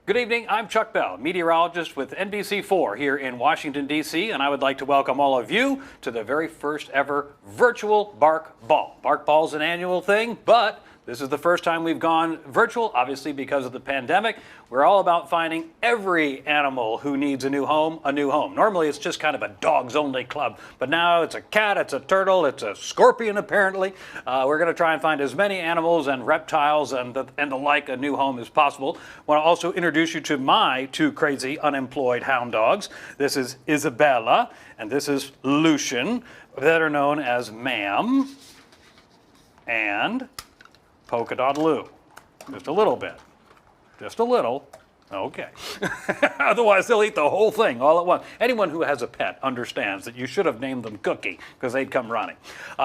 Good evening, I'm Chuck Bell, meteorologist with NBC4 here in Washington, D.C., and I would like to welcome all of you to the very first ever virtual Bark Ball. Bark Ball's an annual thing, but this is the first time we've gone virtual, obviously because of the pandemic. We're all about finding every animal who needs a new home, a new home. Normally it's just kind of a dogs-only club, but now it's a cat, it's a turtle, it's a scorpion apparently. We're going to try and find as many animals and reptiles and the like a new home as possible. I want to also introduce you to my two crazy unemployed hound dogs. This is Isabella and this is Lucian, better known as Ma'am, and Polka Dot Lou. Just a little bit. Just a little. Okay. Otherwise, they'll eat the whole thing all at once. Anyone who has a pet understands that you should have named them Cookie because they'd come running.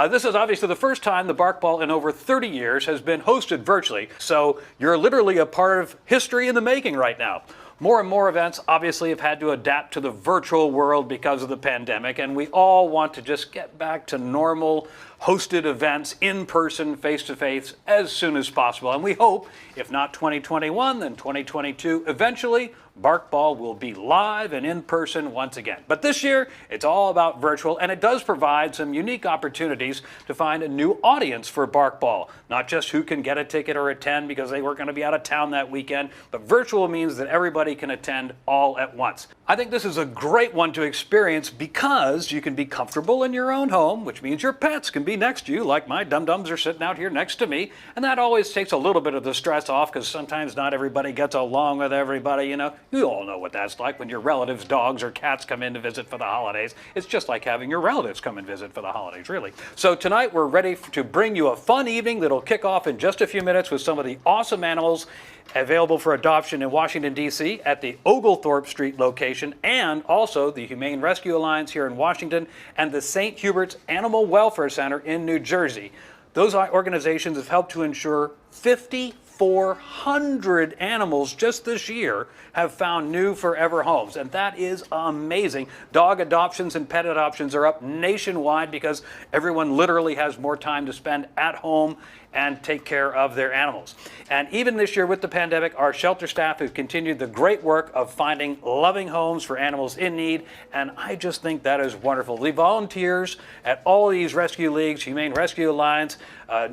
This is obviously the first time the Bark Ball in over 30 years has been hosted virtually, so you're literally a part of history in the making right now. More and more events obviously have had to adapt to the virtual world because of the pandemic, and we all want to just get back to normal hosted events in person, face-to-face, as soon as possible. And we hope, if not 2021, then 2022, eventually, Bark Ball will be live and in person once again. But this year, it's all about virtual, and it does provide some unique opportunities to find a new audience for Bark Ball. Not just who can get a ticket or attend because they were going to be out of town that weekend, but virtual means that everybody can attend all at once. I think this is a great one to experience because you can be comfortable in your own home, which means your pets can be next to you, like my dum-dums are sitting out here next to me, and that always takes a little bit of the stress off because sometimes not everybody gets along with everybody, you know. You all know what that's like when your relatives' dogs or cats come in to visit for the holidays. It's just like having your relatives come and visit for the holidays, really. So tonight we're ready to bring you a fun evening that'll kick off in just a few minutes with some of the awesome animals available for adoption in Washington, D.C. at the Oglethorpe Street location, and also the Humane Rescue Alliance here in Washington and the St. Hubert's Animal Welfare Center in New Jersey. Those organizations have helped to ensure 5,400 animals just this year have found new forever homes, and that is amazing. Dog adoptions and pet adoptions are up nationwide because everyone literally has more time to spend at home and take care of their animals. And even this year with the pandemic, our shelter staff has continued the great work of finding loving homes for animals in need, and I just think that is wonderful. The volunteers at all these rescue leagues, Humane Rescue Alliance,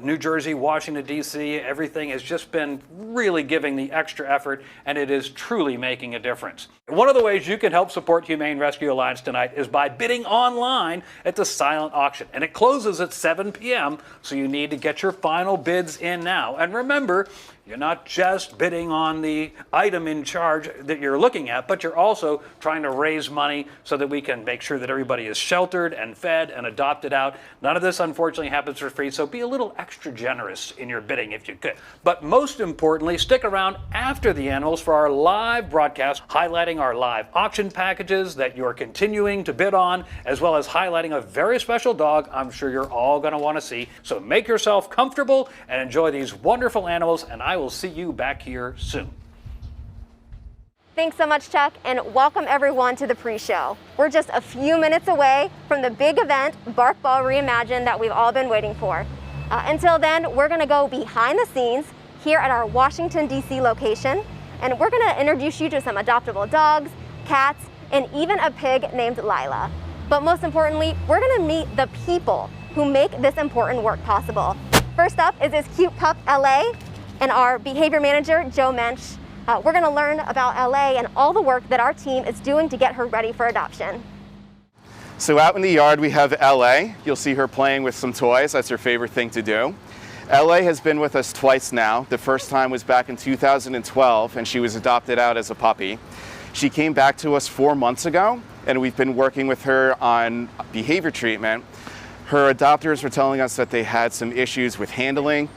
New Jersey, Washington, D.C., everything has just been really giving the extra effort, and it is truly making a difference. One of the ways you can help support Humane Rescue Alliance tonight is by bidding online at the silent auction, and it closes at 7 p.m., so you need to get your final bids in now. And remember, you're not just bidding on the item in charge that you're looking at, but you're also trying to raise money so that we can make sure that everybody is sheltered and fed and adopted out. None of this, unfortunately, happens for free, so be a little extra generous in your bidding if you could. But most importantly, stick around after the animals for our live broadcast, highlighting our live auction packages that you're continuing to bid on, as well as highlighting a very special dog I'm sure you're all going to want to see. So make yourself comfortable and enjoy these wonderful animals, and I will see you back here soon. Thanks so much, Chuck, and welcome everyone to the pre-show. We're just a few minutes away from the big event, Bark Ball Reimagined, that we've all been waiting for. Until then, we're going to go behind the scenes here at our Washington, D.C. location, and we're going to introduce you to some adoptable dogs, cats, and even a pig named Lila. But most importantly, we're going to meet the people who make this important work possible. First up is this cute pup, LA, and our behavior manager, Joe Mensch. We're going to learn about LA and all the work that our team is doing to get her ready for adoption. So out in the yard we have LA. You'll see her playing with some toys. That's her favorite thing to do. LA has been with us twice now. The first time was back in 2012, and she was adopted out as a puppy. She came back to us 4 months ago, and we've been working with her on behavior treatment. Her adopters were telling us that they had some issues with handling,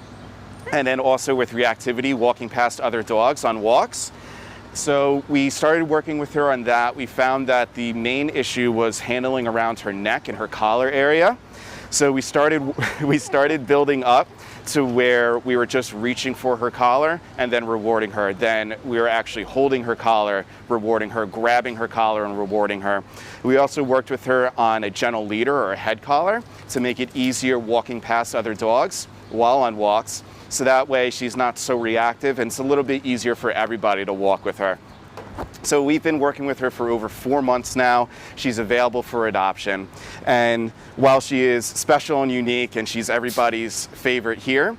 and then also with reactivity, walking past other dogs on walks. So we started working with her on that. We found that the main issue was handling around her neck and her collar area. So we started building up to where we were just reaching for her collar and then rewarding her. Then we were actually holding her collar, rewarding her, grabbing her collar and rewarding her. We also worked with her on a gentle leader or a head collar to make it easier walking past other dogs. while on walks. So that way she's not so reactive, and it's a little bit easier for everybody to walk with her. So we've been working with her for over 4 months now. She's available for adoption. And while she is special and unique and she's everybody's favorite here,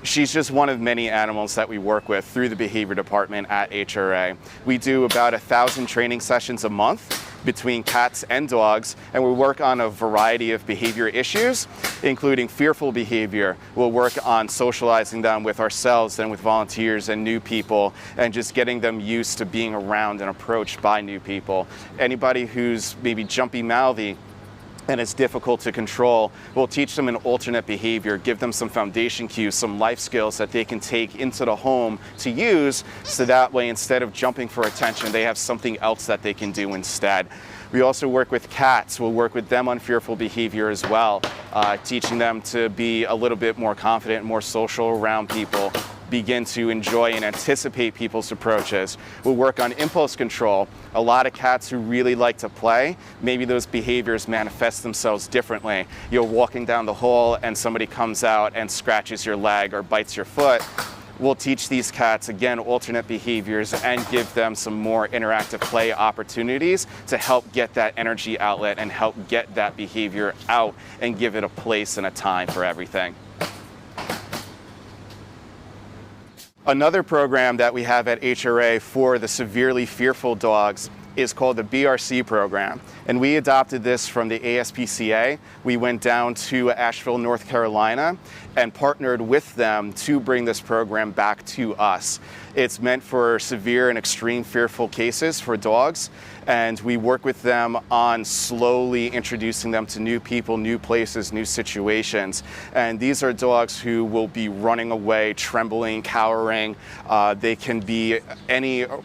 she's just one of many animals that we work with through the behavior department at HRA. We do about 1,000 training sessions a month between cats and dogs, and we work on a variety of behavior issues, including fearful behavior. We'll work on socializing them with ourselves and with volunteers and new people, and just getting them used to being around and approached by new people. Anybody who's maybe jumpy mouthy and it's difficult to control, we'll teach them an alternate behavior, give them some foundation cues, some life skills that they can take into the home to use, so that way instead of jumping for attention, they have something else that they can do instead. We also work with cats. We'll work with them on fearful behavior as well, teaching them to be a little bit more confident, more social around people, begin to enjoy and anticipate people's approaches. We'll work on impulse control. A lot of cats who really like to play, maybe those behaviors manifest themselves differently. You're walking down the hall and somebody comes out and scratches your leg or bites your foot. We'll teach these cats, again, alternate behaviors and give them some more interactive play opportunities to help get that energy outlet and help get that behavior out and give it a place and a time for everything. Another program that we have at HRA for the severely fearful dogs is called the BRC program. And we adopted this from the ASPCA. We went down to Asheville, North Carolina, and partnered with them to bring this program back to us. It's meant for severe and extreme fearful cases for dogs, and we work with them on slowly introducing them to new people, new places, new situations. And these are dogs who will be running away, trembling, cowering. They can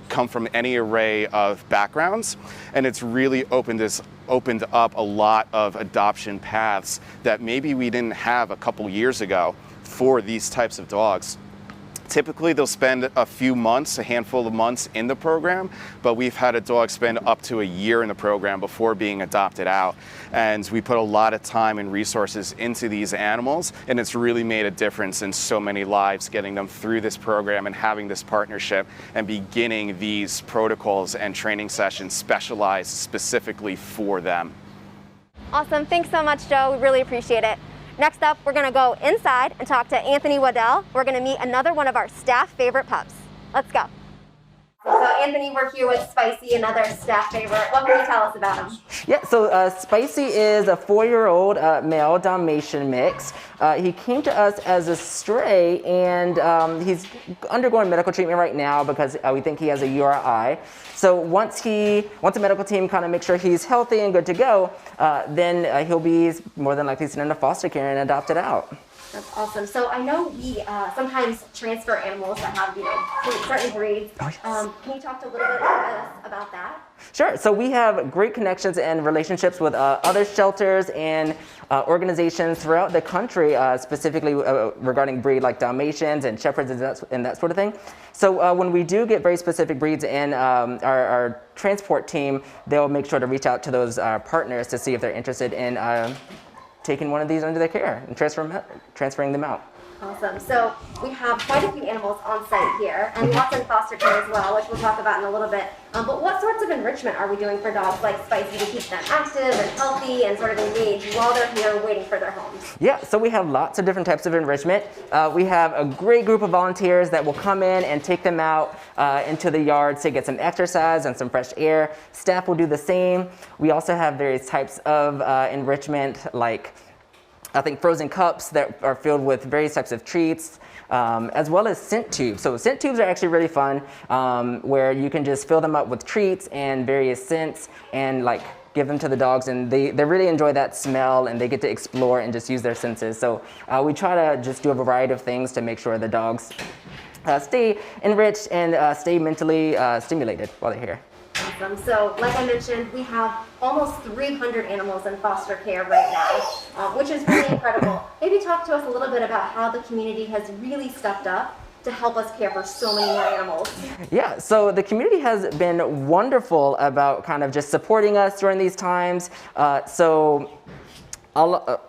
come from any array of backgrounds, and it's really opened up a lot of adoption paths that maybe we didn't have a couple years ago for these types of dogs. Typically, they'll spend a few months, a handful of months in the program, but we've had a dog spend up to a year in the program before being adopted out. And we put a lot of time and resources into these animals, and it's really made a difference in so many lives, getting them through this program and having this partnership and beginning these protocols and training sessions specialized specifically for them. Awesome. Thanks so much, Joe. We really appreciate it. Next up, we're going to go inside and talk to Anthony Waddell. We're going to meet another one of our staff favorite pups. Let's go. So Anthony, we're here with Spicy, another staff favorite. What can you tell us about him? Yeah, so Spicy is a 4-year-old male Dalmatian mix. He came to us as a stray, and he's undergoing medical treatment right now because we think he has a URI. So once the medical team kind of makes sure he's healthy and good to go, then he'll be more than likely sent into foster care and adopted out. That's awesome. So I know we sometimes transfer animals that have, certain breeds. Oh, yes. Can you talk a little bit about that? Sure. So we have great connections and relationships with other shelters and organizations throughout the country, specifically regarding breed like Dalmatians and Shepherds and that sort of thing. So when we do get very specific breeds in, our transport team, they'll make sure to reach out to those partners to see if they're interested in taking one of these under their care and transferring them out. Awesome. So we have quite a few animals on site here, and lots in foster care as well, which we'll talk about in a little bit. But what sorts of enrichment are we doing for dogs like Spicy to keep them active and healthy and sort of engaged while they're here waiting for their homes? Yeah, so we have lots of different types of enrichment. We have a great group of volunteers that will come in and take them out into the yard to get some exercise and some fresh air. Staff will do the same. We also have various types of enrichment, like I think frozen cups that are filled with various types of treats, as well as scent tubes. So scent tubes are actually really fun, where you can just fill them up with treats and various scents and give them to the dogs, and they really enjoy that smell, and they get to explore and just use their senses. So we try to just do a variety of things to make sure the dogs stay enriched and stay mentally stimulated while they're here. Awesome. So, like I mentioned, we have almost 300 animals in foster care right now, which is really incredible. Maybe talk to us a little bit about how the community has really stepped up to help us care for so many more animals. Yeah, so the community has been wonderful about kind of just supporting us during these times. So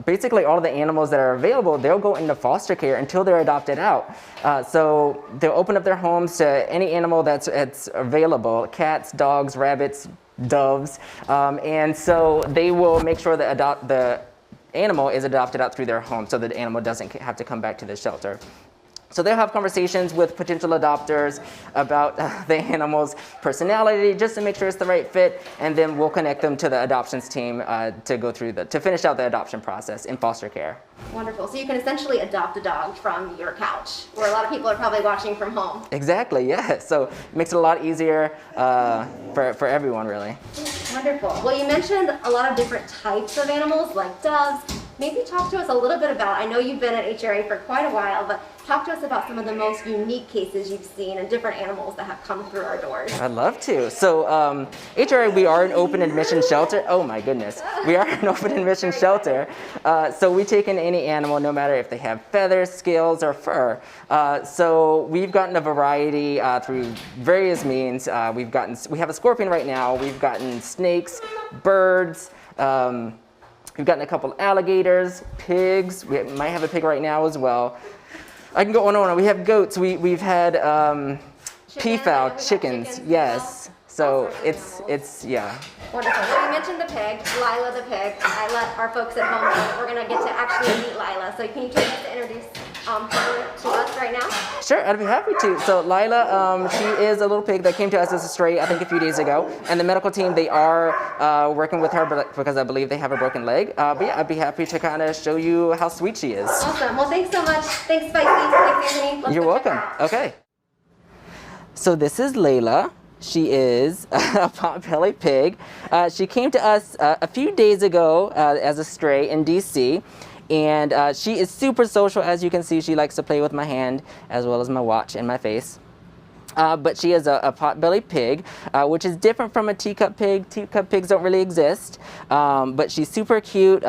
basically all of the animals that are available, they'll go into foster care until they're adopted out. So they'll open up their homes to any animal that's available, cats, dogs, rabbits, doves, and so they will make sure that the animal is adopted out through their home so that the animal doesn't have to come back to the shelter. So they'll have conversations with potential adopters about the animal's personality, just to make sure it's the right fit, and then we'll connect them to the adoptions team to finish out the adoption process in foster care. Wonderful. So you can essentially adopt a dog from your couch, where a lot of people are probably watching from home. Exactly, yeah. So it makes it a lot easier for everyone, really. Wonderful. Well, you mentioned a lot of different types of animals, like doves. Maybe talk to us a little bit about, I know you've been at HRA for quite a while, but talk to us about some of the most unique cases you've seen and different animals that have come through our doors. I'd love to. So HRA, we are an open admission shelter. Oh my goodness. We are an open admission shelter. So we take in any animal, no matter if they have feathers, scales, or fur. So we've gotten a variety through various means. We have a scorpion right now. We've gotten snakes, birds, we've gotten a couple alligators, pigs. We might have a pig right now as well. I can go on and on. We have goats. We've had peafowl, chickens. Yes. So it's yeah. Wonderful. Well, you mentioned the pig, Lila the pig. I let our folks at home know that we're going to get to actually meet Lila. So can you take us to introduce her to us right now? Sure, I'd be happy to. So Lila, she is a little pig that came to us as a stray, I think a few days ago. And the medical team, they are working with her because I believe they have a broken leg. But yeah, I'd be happy to kind of show you how sweet she is. Awesome. Well, thanks so much. Thanks, Spicy. Thanks, Anthony. You're welcome. Okay. So this is Layla. She is a pot-bellied pig. She came to us a few days ago as a stray in DC, and she is super social. As you can see, she likes to play with my hand as well as my watch and my face. But she is a pot-bellied pig, which is different from a teacup pig. Teacup pigs don't really exist, but she's super cute.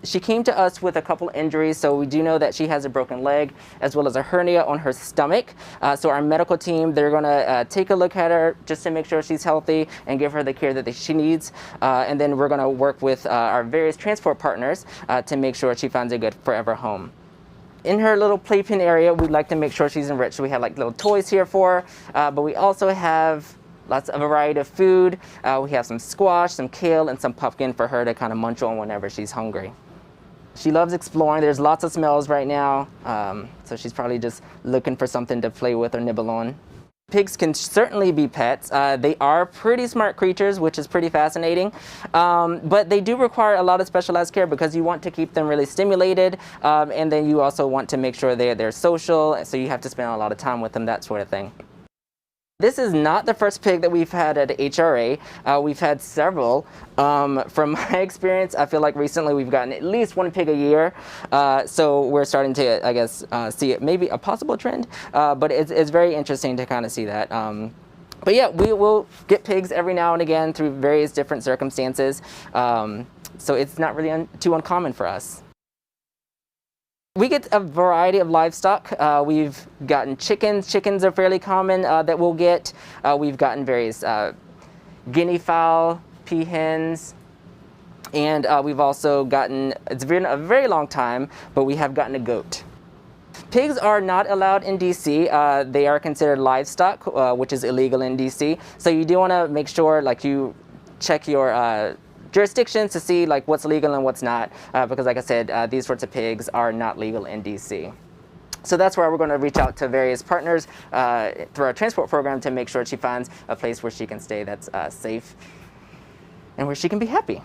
She came to us with a couple injuries, so we do know that she has a broken leg as well as a hernia on her stomach. So our medical team, they're gonna take a look at her just to make sure she's healthy and give her the care that she needs. And then we're gonna work with our various transport partners to make sure she finds a good forever home. In her little playpen area, we'd like to make sure she's enriched. We have like little toys here for her, but we also have lots of variety of food. We have some squash, some kale, and some pumpkin for her to kind of munch on whenever she's hungry. She loves exploring. There's lots of smells right now, so she's probably just looking for something to play with or nibble on. Pigs can certainly be pets. They are pretty smart creatures, which is pretty fascinating. But they do require a lot of specialized care because you want to keep them really stimulated, and then you also want to make sure they're social, so you have to spend a lot of time with them, that sort of thing. This is not the first pig that we've had at HRA. We've had several. From my experience, I feel like recently we've gotten at least one pig a year. So we're starting to, I guess, see maybe a possible trend. But it's very interesting to kind of see that. But yeah, we will get pigs every now and again through various different circumstances. So it's not really too uncommon for us. We get a variety of livestock. We've gotten chickens. Chickens are fairly common that we'll get. We've gotten various guinea fowl, peahens, and we've also gotten, it's been a very long time, but we have gotten a goat. Pigs are not allowed in DC. They are considered livestock, which is illegal in DC. So you do want to make sure like you check your jurisdictions to see like what's legal and what's not, because like I said, these sorts of pigs are not legal in DC. So that's where we're going to reach out to various partners through our transport program to make sure she finds a place where she can stay that's safe and where she can be happy.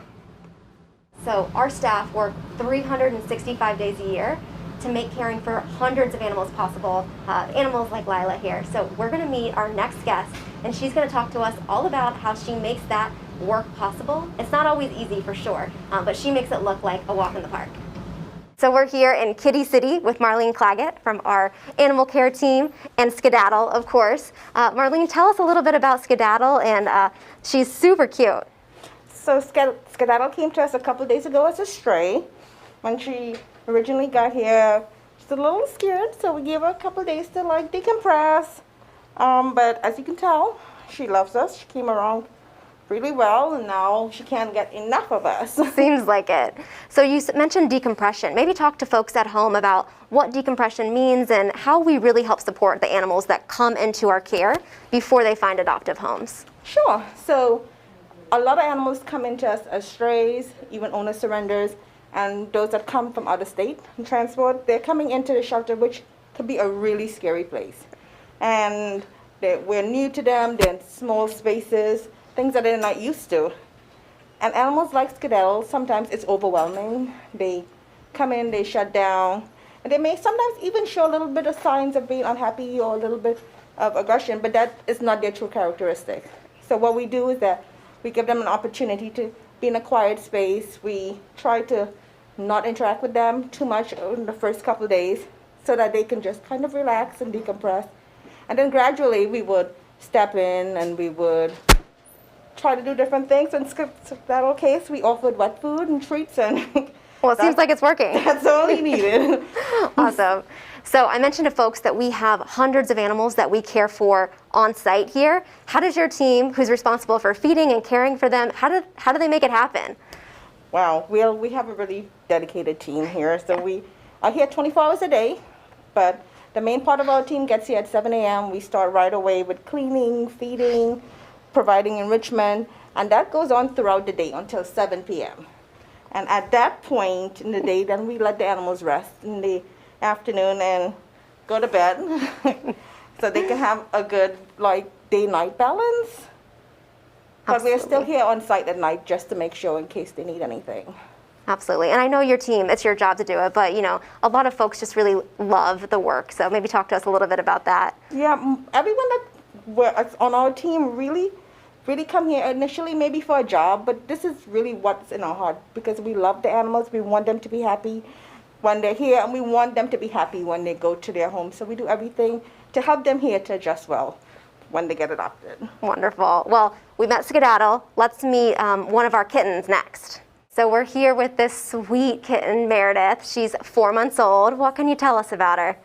So our staff work 365 days a year to make caring for hundreds of animals possible, animals like Lila here. So we're going to meet our next guest, and she's going to talk to us all about how she makes that work possible. It's not always easy for sure, but she makes it look like a walk in the park. So we're here in Kitty City with Marlene Claggett from our animal care team and Skedaddle, of course. Marlene, tell us a little bit about Skedaddle, and she's super cute. So Skedaddle came to us a couple of days ago as a stray. When she originally got here, she's a little scared, so we gave her a couple of days to like decompress. But as you can tell, she loves us. She came around really well, and now she can't get enough of us. Seems like it. So you mentioned decompression. Maybe talk to folks at home about what decompression means and how we really help support the animals that come into our care before they find adoptive homes. Sure. So a lot of animals come into us as strays, even owner surrenders, and those that come from out of state and transport, they're coming into the shelter, which could be a really scary place. And we're new to them, they're in small spaces, things that they're not used to. And animals like skedaddle, sometimes it's overwhelming. They come in, they shut down, and they may sometimes even show a little bit of signs of being unhappy or a little bit of aggression, but that is not their true characteristic. So what we do is that we give them an opportunity to be in a quiet space. We try to not interact with them too much in the first couple of days so that they can just kind of relax and decompress. And then gradually we would step in and we would try to do different things. In that case, we offered wet food and treats, and well, it seems like it's working. That's all he needed. Awesome. So I mentioned to folks that we have hundreds of animals that we care for on site here. How does your team, who's responsible for feeding and caring for them, how do they make it happen? Wow, we have a really dedicated team here. So we are here 24 hours a day, but the main part of our team gets here at 7 a.m. We start right away with cleaning, feeding, providing enrichment, and that goes on throughout the day until 7 p.m. And at that point in the day, then we let the animals rest in the afternoon and go to bed so they can have a good day-night balance. But we're still here on site at night just to make sure in case they need anything. Absolutely. And I know your team, it's your job to do it, but a lot of folks just really love the work. So maybe talk to us a little bit about that. Yeah, everyone that's on our team really come here initially maybe for a job, but this is really what's in our heart because we love the animals. We want them to be happy when they're here, and we want them to be happy when they go to their home. So we do everything to help them here to adjust well when they get adopted. Wonderful. Well, we met Skedaddle. Let's meet one of our kittens next. So we're here with this sweet kitten, Meredith. She's 4 months old. What can you tell us about her?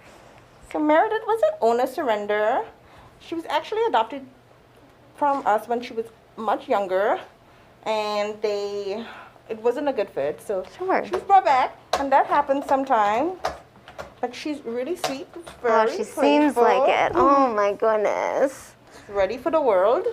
So Meredith was an owner surrender. She was actually adopted from us when she was much younger, and it wasn't a good fit. So Sure. she was brought back, and that happens sometimes. But she's really sweet, very She seems like it. Oh my goodness. Ready for the world.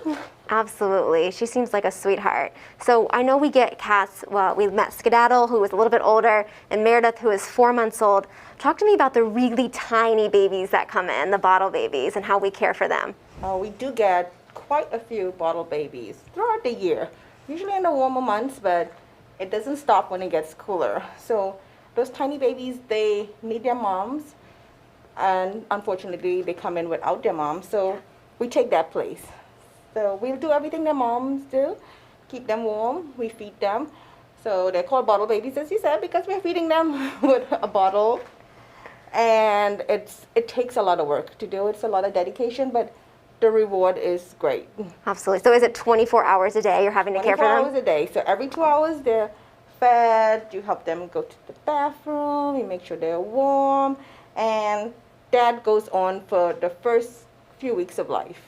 Absolutely. She seems like a sweetheart. So I know we get cats. Well, we met Skedaddle, who was a little bit older, and Meredith, who is 4 months old. Talk to me about the really tiny babies that come in, the bottle babies, and how we care for them. We do get quite a few bottle babies throughout the year, usually in the warmer months, but it doesn't stop when it gets cooler. So those tiny babies, they need their moms, and unfortunately they come in without their moms, so we take that place. So we'll do everything their moms do, keep them warm, we feed them. So they're called bottle babies, as you said, because we're feeding them with a bottle, and it takes a lot of work to do. It's a lot of dedication, but the reward is great. Absolutely. So is it 24 hours a day you're having to care for them? 24 hours a day. So every 2 hours they're fed, you help them go to the bathroom, you make sure they're warm, and that goes on for the first few weeks of life.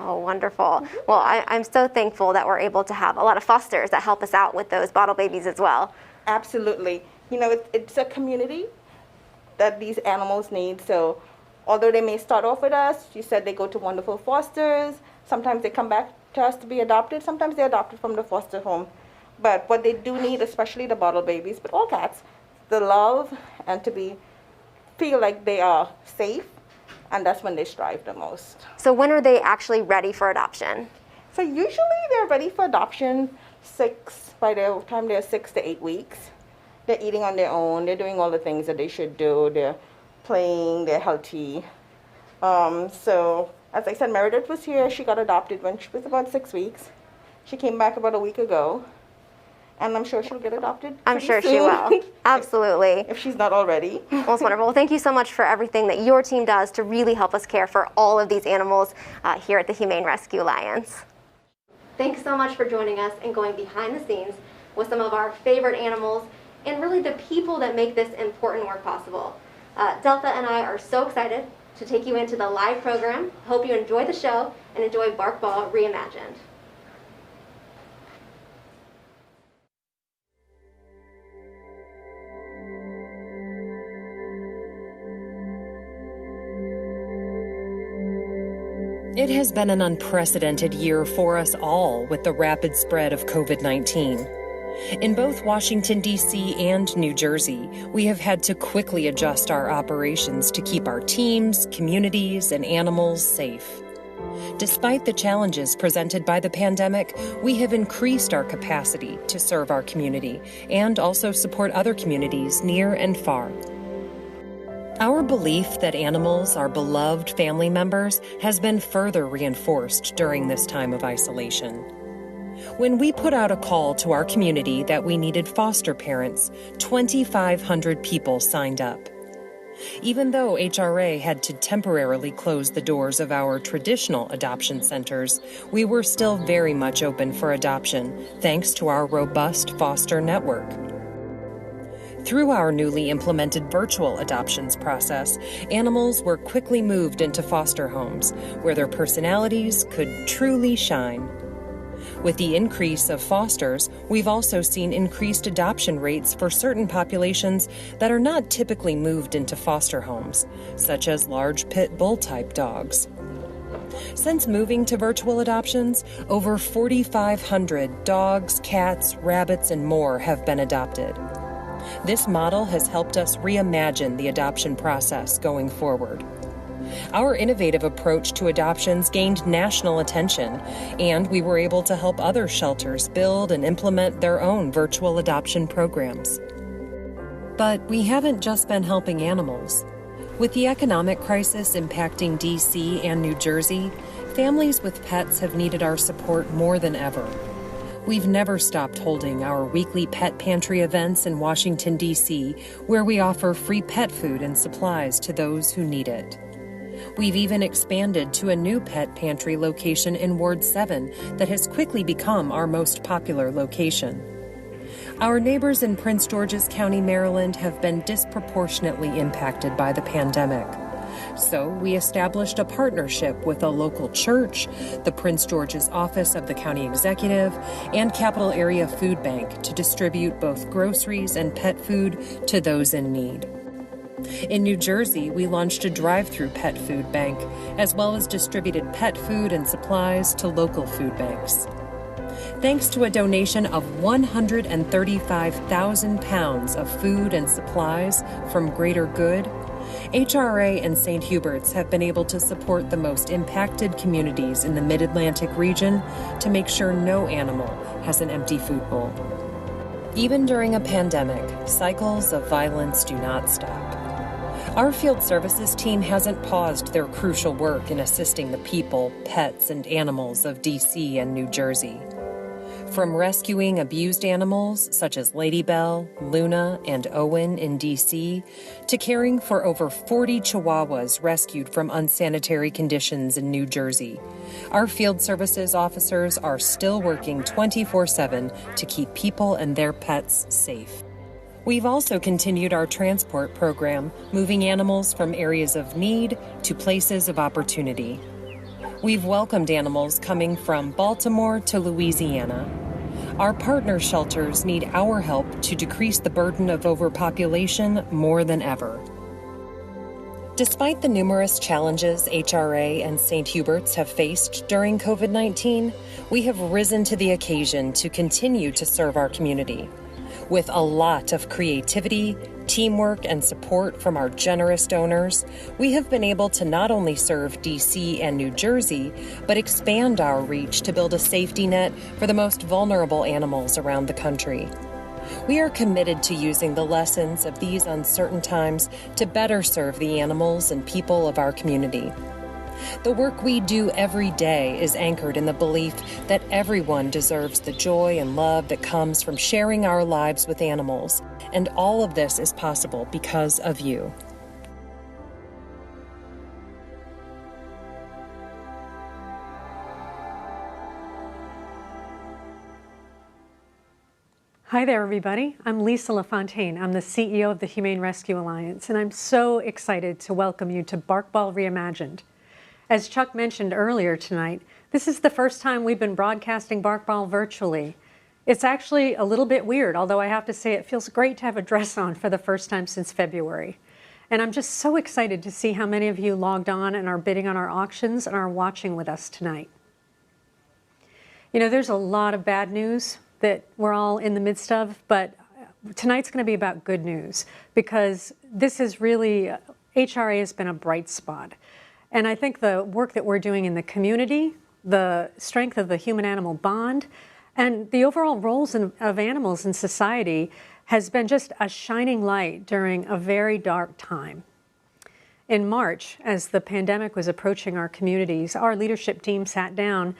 Oh, wonderful. Well, I'm so thankful that we're able to have a lot of fosters that help us out with those bottle babies as well. Absolutely. It's a community that these animals need. So although they may start off with us, you said they go to wonderful fosters. Sometimes they come back to us to be adopted. Sometimes they're adopted from the foster home. But what they do need, especially the bottle babies, but all cats, the love and to feel like they are safe, and that's when they strive the most. So when are they actually ready for adoption? So usually they're ready for adoption by the time they're 6 to 8 weeks. They're eating on their own. They're doing all the things that they should do. They're playing. They're healthy. So as I said, Meredith was here. She got adopted when she was about 6 weeks. She came back about a week ago. And I'm sure she'll get adopted. I'm sure she will. Absolutely. If she's not already. Well, it's wonderful. Well, thank you so much for everything that your team does to really help us care for all of these animals here at the Humane Rescue Alliance. Thanks so much for joining us and going behind the scenes with some of our favorite animals and really the people that make this important work possible. Delta and I are so excited to take you into the live program. Hope you enjoy the show and enjoy Ball Reimagined. It has been an unprecedented year for us all with the rapid spread of COVID-19. In both Washington, D.C. and New Jersey, we have had to quickly adjust our operations to keep our teams, communities, and animals safe. Despite the challenges presented by the pandemic, we have increased our capacity to serve our community and also support other communities near and far. Our belief that animals are beloved family members has been further reinforced during this time of isolation. When we put out a call to our community that we needed foster parents, 2,500 people signed up. Even though HRA had to temporarily close the doors of our traditional adoption centers, we were still very much open for adoption, thanks to our robust foster network. Through our newly implemented virtual adoptions process, animals were quickly moved into foster homes, where their personalities could truly shine. With the increase of fosters, we've also seen increased adoption rates for certain populations that are not typically moved into foster homes, such as large pit bull type dogs. Since moving to virtual adoptions, over 4,500 dogs, cats, rabbits, and more have been adopted. This model has helped us reimagine the adoption process going forward. Our innovative approach to adoptions gained national attention, and we were able to help other shelters build and implement their own virtual adoption programs. But we haven't just been helping animals. With the economic crisis impacting D.C. and New Jersey, families with pets have needed our support more than ever. We've never stopped holding our weekly pet pantry events in Washington, D.C., where we offer free pet food and supplies to those who need it. We've even expanded to a new pet pantry location in Ward 7 that has quickly become our most popular location. Our neighbors in Prince George's County, Maryland, have been disproportionately impacted by the pandemic. So we established a partnership with a local church, the Prince George's Office of the County Executive, and Capital Area Food Bank to distribute both groceries and pet food to those in need. In New Jersey, we launched a drive-through pet food bank, as well as distributed pet food and supplies to local food banks. Thanks to a donation of 135,000 pounds of food and supplies from Greater Good, HRA and St. Hubert's have been able to support the most impacted communities in the Mid-Atlantic region to make sure no animal has an empty food bowl. Even during a pandemic, cycles of violence do not stop. Our field services team hasn't paused their crucial work in assisting the people, pets, and animals of D.C. and New Jersey. From rescuing abused animals such as Lady Bell, Luna, and Owen in D.C., to caring for over 40 Chihuahuas rescued from unsanitary conditions in New Jersey, our field services officers are still working 24/7 to keep people and their pets safe. We've also continued our transport program, moving animals from areas of need to places of opportunity. We've welcomed animals coming from Baltimore to Louisiana. Our partner shelters need our help to decrease the burden of overpopulation more than ever. Despite the numerous challenges HRA and St. Hubert's have faced during COVID-19, we have risen to the occasion to continue to serve our community. With a lot of creativity, teamwork, and support from our generous donors, we have been able to not only serve D.C. and New Jersey, but expand our reach to build a safety net for the most vulnerable animals around the country. We are committed to using the lessons of these uncertain times to better serve the animals and people of our community. The work we do every day is anchored in the belief that everyone deserves the joy and love that comes from sharing our lives with animals, and all of this is possible because of you. Hi there, everybody. I'm Lisa LaFontaine. I'm the CEO of the Humane Rescue Alliance, and I'm so excited to welcome you to Ball Reimagined. As Chuck mentioned earlier tonight, this is the first time we've been broadcasting Ball virtually. It's actually a little bit weird, although I have to say it feels great to have a dress on for the first time since February. And I'm just so excited to see how many of you logged on and are bidding on our auctions and are watching with us tonight. You know, there's a lot of bad news that we're all in the midst of, but tonight's going to be about good news, because this is really, HRA has been a bright spot. And I think the work that we're doing in the community, the strength of the human-animal bond, and the overall roles of animals in society has been just a shining light during a very dark time. In March, as the pandemic was approaching our communities, our leadership team sat down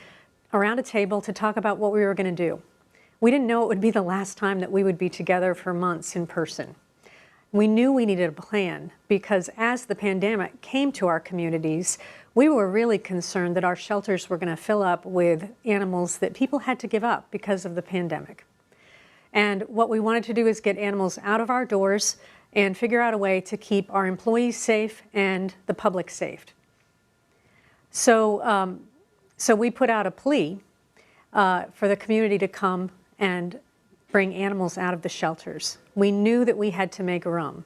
around a table to talk about what we were going to do. We didn't know it would be the last time that we would be together for months in person. We knew we needed a plan, because as the pandemic came to our communities, we were really concerned that our shelters were going to fill up with animals that people had to give up because of the pandemic. And what we wanted to do is get animals out of our doors and figure out a way to keep our employees safe and the public safe. So we put out a plea for the community to come and bring animals out of the shelters. We knew that we had to make room.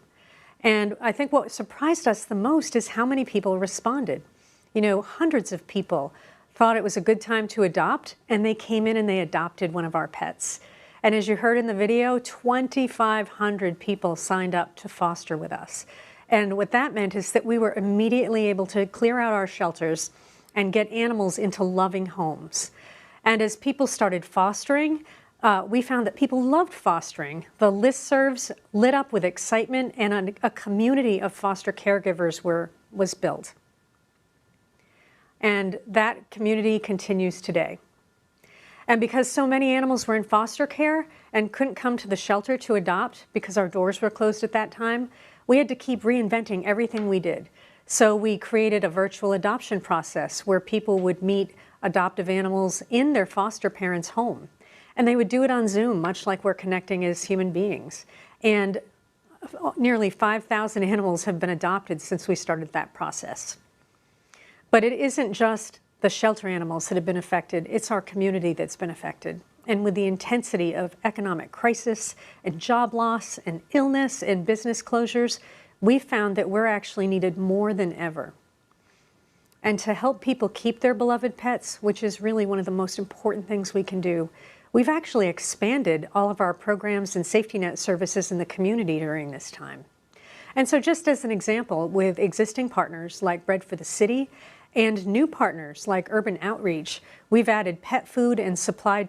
And I think what surprised us the most is how many people responded. You know, hundreds of people thought it was a good time to adopt, and they came in and they adopted one of our pets. And as you heard in the video, 2,500 people signed up to foster with us. And what that meant is that we were immediately able to clear out our shelters and get animals into loving homes. And as people started fostering, we found that people loved fostering. The listservs lit up with excitement, and a community of foster caregivers was built. And that community continues today. And because so many animals were in foster care and couldn't come to the shelter to adopt because our doors were closed at that time, we had to keep reinventing everything we did. So we created a virtual adoption process where people would meet adoptive animals in their foster parents' home. And they would do it on Zoom, much like we're connecting as human beings. And nearly 5,000 animals have been adopted since we started that process. But it isn't just the shelter animals that have been affected, it's our community that's been affected. And with the intensity of economic crisis and job loss and illness and business closures, we found that we're actually needed more than ever. And to help people keep their beloved pets, which is really one of the most important things we can do, we've actually expanded all of our programs and safety net services in the community during this time. And so just as an example, with existing partners like Bread for the City and new partners like Urban Outreach, we've added pet food and supply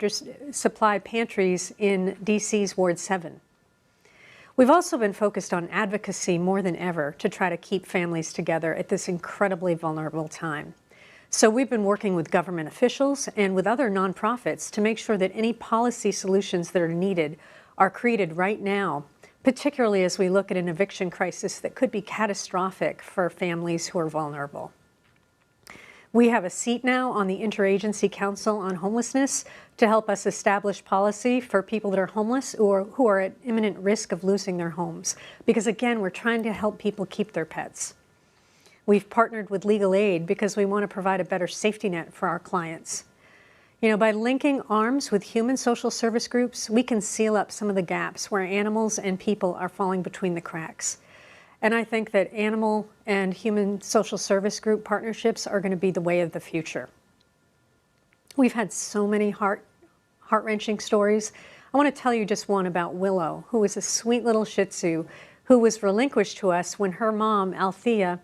pantries in DC's Ward 7. We've also been focused on advocacy more than ever to try to keep families together at this incredibly vulnerable time. So we've been working with government officials and with other nonprofits to make sure that any policy solutions that are needed are created right now, particularly as we look at an eviction crisis that could be catastrophic for families who are vulnerable. We have a seat now on the Interagency Council on Homelessness to help us establish policy for people that are homeless or who are at imminent risk of losing their homes. Because again, we're trying to help people keep their pets. We've partnered with legal aid because we want to provide a better safety net for our clients. You know, by linking arms with human social service groups, we can seal up some of the gaps where animals and people are falling between the cracks. And I think that animal and human social service group partnerships are going to be the way of the future. We've had so many heart-wrenching stories. I want to tell you just one about Willow, who is a sweet little Shih Tzu who was relinquished to us when her mom, Althea,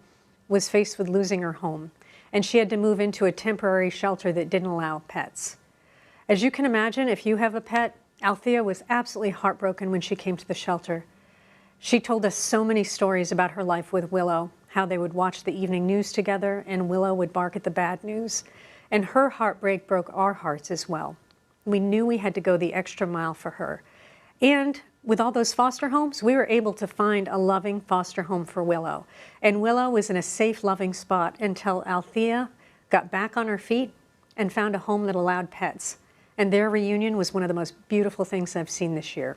was faced with losing her home. And she had to move into a temporary shelter that didn't allow pets. As you can imagine, if you have a pet, Althea was absolutely heartbroken when she came to the shelter. She told us so many stories about her life with Willow, how they would watch the evening news together and Willow would bark at the bad news. And her heartbreak broke our hearts as well. We knew we had to go the extra mile for her. And with all those foster homes, we were able to find a loving foster home for Willow. And Willow was in a safe, loving spot until Althea got back on her feet and found a home that allowed pets. And their reunion was one of the most beautiful things I've seen this year.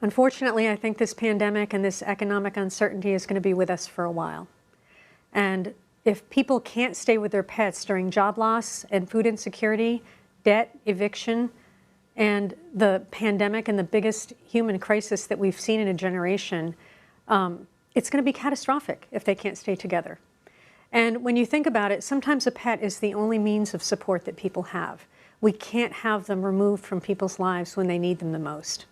Unfortunately, I think this pandemic and this economic uncertainty is going to be with us for a while. And if people can't stay with their pets during job loss and food insecurity, debt, eviction, and the pandemic and the biggest human crisis that we've seen in a generation, it's going to be catastrophic if they can't stay together. And when you think about it, sometimes a pet is the only means of support that people have. We can't have them removed from people's lives when they need them the most.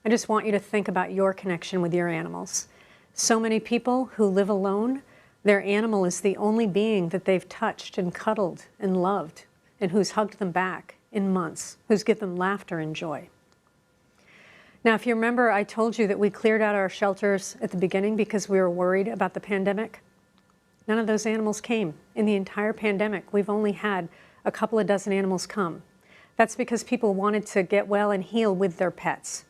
I just want you to think about your connection with your animals. So many people who live alone, their animal is the only being that they've touched and cuddled and loved, and who's hugged them back in months, who's given them laughter and joy. Now, if you remember, I told you that we cleared out our shelters at the beginning because we were worried about the pandemic. None of those animals came. In the entire pandemic, we've only had a couple of dozen animals come. That's because people wanted to get well and heal with their pets.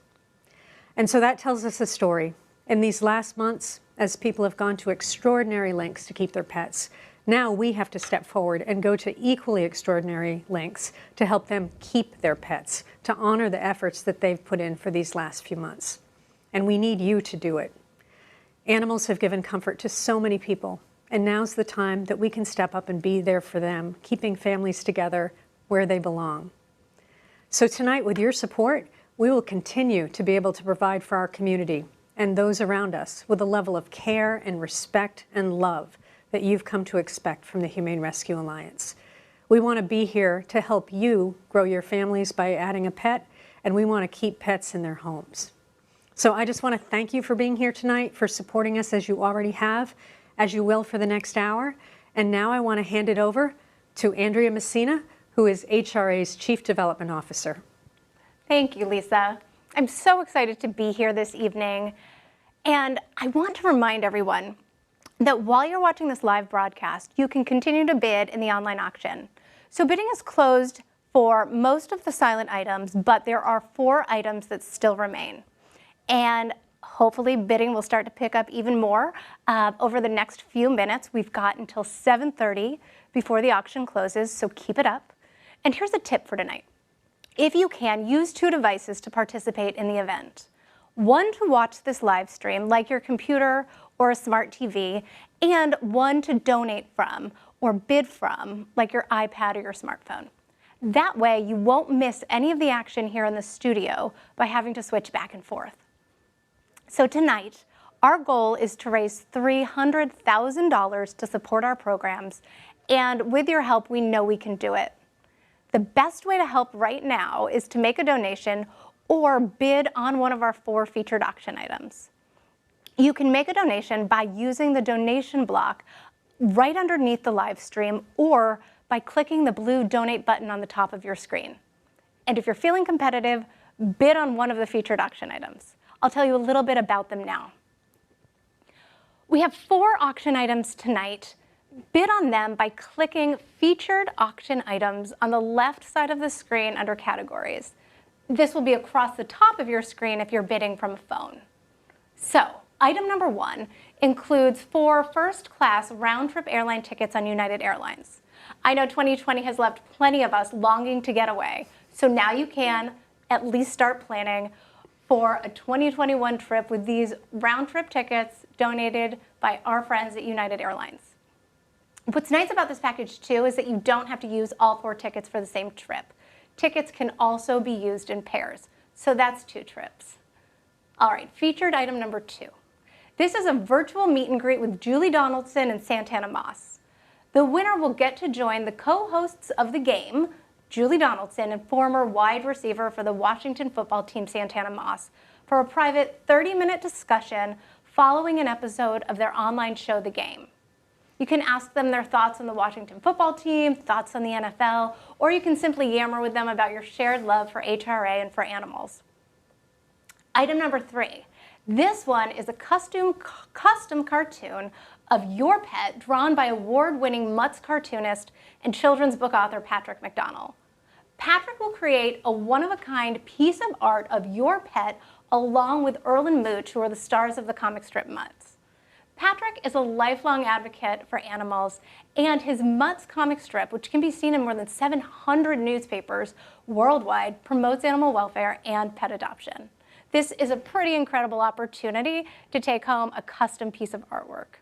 And so that tells us a story. In these last months, as people have gone to extraordinary lengths to keep their pets, now we have to step forward and go to equally extraordinary lengths to help them keep their pets, to honor the efforts that they've put in for these last few months. And we need you to do it. Animals have given comfort to so many people, and now's the time that we can step up and be there for them, keeping families together where they belong. So tonight, with your support, we will continue to be able to provide for our community and those around us with a level of care and respect and love that you've come to expect from the Humane Rescue Alliance. We want to be here to help you grow your families by adding a pet, and we want to keep pets in their homes. So I just want to thank you for being here tonight, for supporting us as you already have, as you will for the next hour. And now I want to hand it over to Andrea Messina, who is HRA's Chief Development Officer. Thank you, Lisa. I'm so excited to be here this evening. And I want to remind everyone that while you're watching this live broadcast, you can continue to bid in the online auction. So bidding is closed for most of the silent items, but there are 4 items that still remain. And hopefully bidding will start to pick up even more over the next few minutes. We've got until 7:30 before the auction closes, so keep it up. And here's a tip for tonight. If you can, use 2 devices to participate in the event. One to watch this live stream, like your computer or a smart TV, and one to donate from or bid from, like your iPad or your smartphone. That way, you won't miss any of the action here in the studio by having to switch back and forth. So tonight, our goal is to raise $300,000 to support our programs, and with your help, we know we can do it. The best way to help right now is to make a donation or bid on one of our 4 featured auction items. You can make a donation by using the donation block right underneath the live stream or by clicking the blue donate button on the top of your screen. And if you're feeling competitive, bid on one of the featured auction items. I'll tell you a little bit about them now. We have 4 auction items tonight. Bid on them by clicking featured auction items on the left side of the screen under categories. This will be across the top of your screen if you're bidding from a phone. So, item number 1 includes 4 first-class round-trip airline tickets on United Airlines. I know 2020 has left plenty of us longing to get away, so now you can at least start planning for a 2021 trip with these round-trip tickets donated by our friends at United Airlines. What's nice about this package, too, is that you don't have to use all 4 tickets for the same trip. Tickets can also be used in pairs, so that's 2 trips. All right, featured item number 2. This is a virtual meet and greet with Julie Donaldson and Santana Moss. The winner will get to join the co-hosts of the game, Julie Donaldson and former wide receiver for the Washington football team, Santana Moss, for a private 30-minute discussion following an episode of their online show, The Game. You can ask them their thoughts on the Washington football team, thoughts on the NFL, or you can simply yammer with them about your shared love for HRA and for animals. Item number 3. This one is a custom cartoon of your pet drawn by award-winning Mutts cartoonist and children's book author Patrick McDonnell. Patrick will create a one-of-a-kind piece of art of your pet along with Earl and Mooch, who are the stars of the comic strip Mutts. Patrick is a lifelong advocate for animals, and his Mutts comic strip, which can be seen in more than 700 newspapers worldwide, promotes animal welfare and pet adoption. This is a pretty incredible opportunity to take home a custom piece of artwork.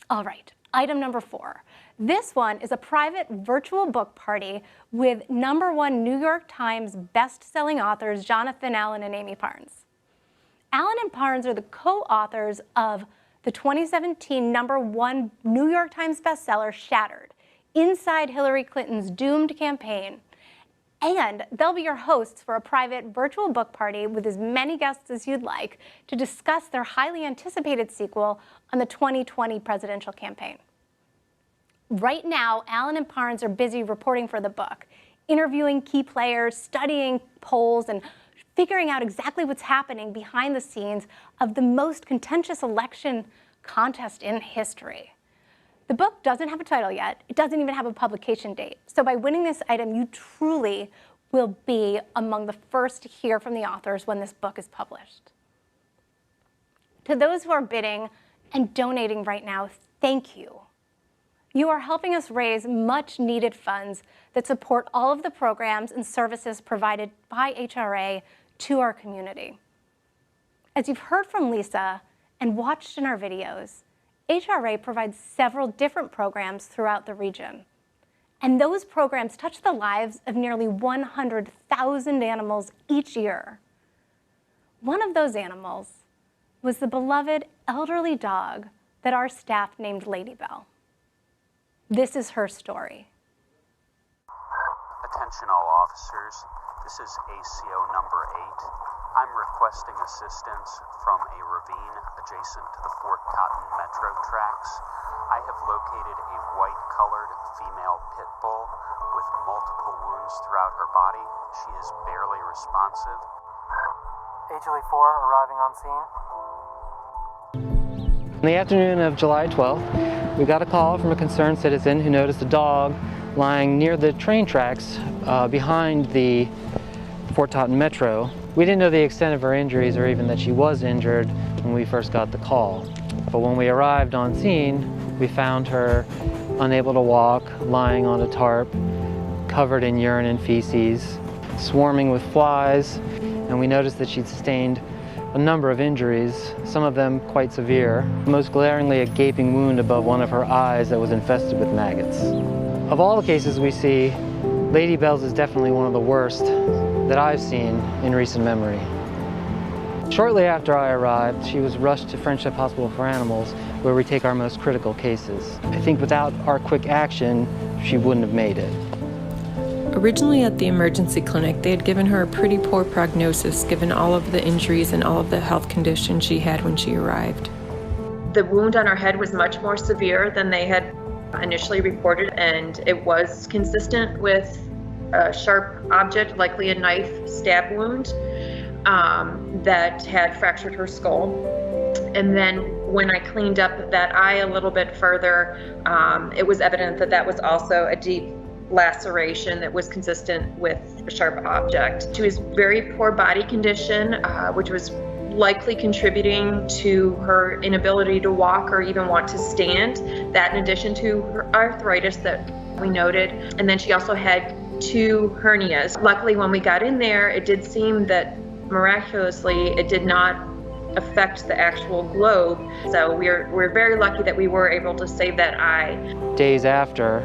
All right, item number 4. This one is a private virtual book party with #1 New York Times best-selling authors Jonathan Allen and Amy Parnes. Alan and Parnes are the co-authors of the 2017 #1 New York Times bestseller, Shattered, Inside Hillary Clinton's Doomed Campaign. And they'll be your hosts for a private virtual book party with as many guests as you'd like to discuss their highly anticipated sequel on the 2020 presidential campaign. Right now, Alan and Parnes are busy reporting for the book, interviewing key players, studying polls, and figuring out exactly what's happening behind the scenes of the most contentious election contest in history. The book doesn't have a title yet. It doesn't even have a publication date. So by winning this item, you truly will be among the first to hear from the authors when this book is published. To those who are bidding and donating right now, thank you. You are helping us raise much needed funds that support all of the programs and services provided by HRA to our community. As you've heard from Lisa and watched in our videos, HRA provides several different programs throughout the region. And those programs touch the lives of nearly 100,000 animals each year. One of those animals was the beloved elderly dog that our staff named Lady Bell. This is her story. Attention all officers, this is ACO number 8. I'm requesting assistance from a ravine adjacent to the Fort Cotton Metro tracks. I have located a white-colored female pit bull with multiple wounds throughout her body. She is barely responsive. HLE 4 arriving on scene. In the afternoon of July 12th, we got a call from a concerned citizen who noticed a dog lying near the train tracks behind the Fort Totten Metro. We didn't know the extent of her injuries or even that she was injured when we first got the call. But when we arrived on scene, we found her unable to walk, lying on a tarp, covered in urine and feces, swarming with flies, and we noticed that she'd sustained a number of injuries, some of them quite severe, most glaringly a gaping wound above one of her eyes that was infested with maggots. Of all the cases we see, Lady Bell's is definitely one of the worst that I've seen in recent memory. Shortly after I arrived, she was rushed to Friendship Hospital for Animals, where we take our most critical cases. I think without our quick action, she wouldn't have made it. Originally at the emergency clinic, they had given her a pretty poor prognosis given all of the injuries and all of the health conditions she had when she arrived. The wound on her head was much more severe than they had initially reported, and it was consistent with a sharp object, likely a knife stab wound, that had fractured her skull. And then when I cleaned up that eye a little bit further, it was evident that that was also a deep laceration that was consistent with a sharp object. She was very poor body condition, which was likely contributing to her inability to walk or even want to stand. That in addition to her arthritis that we noted. And then she also had 2 hernias. Luckily, when we got in there, it did seem that miraculously it did not affect the actual globe. So we're very lucky that we were able to save that eye. Days after,